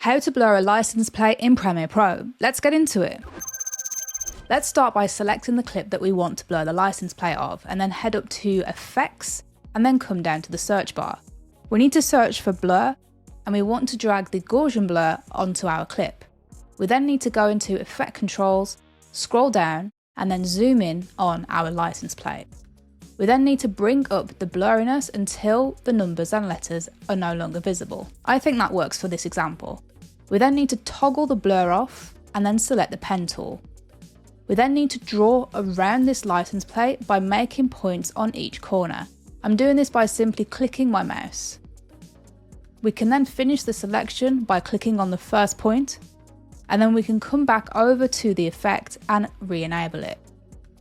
How to blur a license plate in Premiere Pro. Let's get into it. Let's start by selecting the clip that we want to blur the license plate of, and then head up to Effects, and then come down to the search bar. We need to search for blur, and we want to drag the Gaussian blur onto our clip. We then need to go into Effect Controls, scroll down, and then zoom in on our license plate. We then need to bring up the blurriness until the numbers and letters are no longer visible. I think that works for this example. We then need to toggle the blur off and then select the pen tool. We then need to draw around this license plate by making points on each corner. I'm doing this by simply clicking my mouse. We can then finish the selection by clicking on the first point, and then we can come back over to the effect and re-enable it.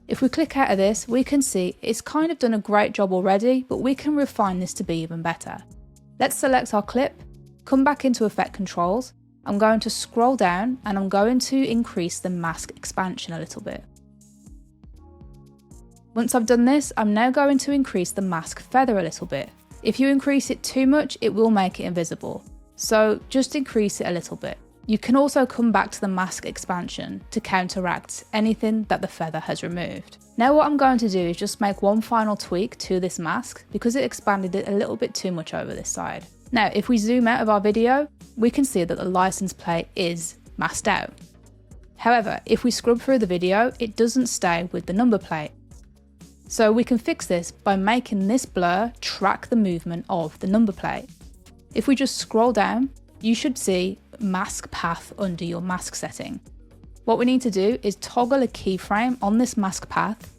If we click out of this, we can see it's kind of done a great job already, but we can refine this to be even better. Let's select our clip, come back into Effect Controls. I'm going to scroll down and I'm going to increase the mask expansion a little bit. Once I've done this, I'm now going to increase the mask feather a little bit. If you increase it too much, it will make it invisible. So just increase it a little bit. You can also come back to the mask expansion to counteract anything that the feather has removed. Now what I'm going to do is just make one final tweak to this mask because it expanded it a little bit too much over this side. Now if we zoom out of our video, we can see that the license plate is masked out. However, if we scrub through the video, it doesn't stay with the number plate. So we can fix this by making this blur track the movement of the number plate. If we just scroll down, you should see mask path under your mask setting. What we need to do is toggle a keyframe on this mask path,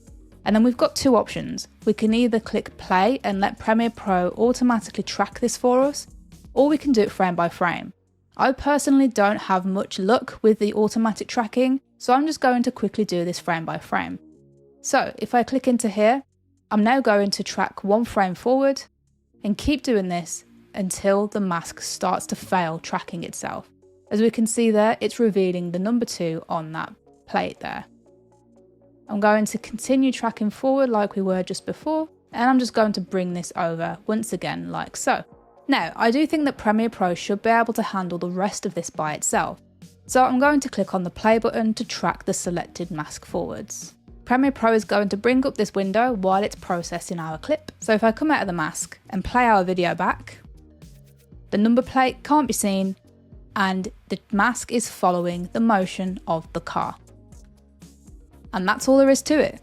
and then we've got two options. We can either click play and let Premiere Pro automatically track this for us, or we can do it frame by frame. I personally don't have much luck with the automatic tracking, so I'm just going to quickly do this frame by frame. So if I click into here, I'm now going to track one frame forward and keep doing this until the mask starts to fail tracking itself. As we can see there, it's revealing the number 2 on that plate there. I'm going to continue tracking forward like we were just before, and I'm just going to bring this over once again like so. Now, I do think that Premiere Pro should be able to handle the rest of this by itself, so I'm going to click on the play button to track the selected mask forwards. Premiere Pro is going to bring up this window while it's processing our clip. So if I come out of the mask and play our video back, the number plate can't be seen and the mask is following the motion of the car. And that's all there is to it.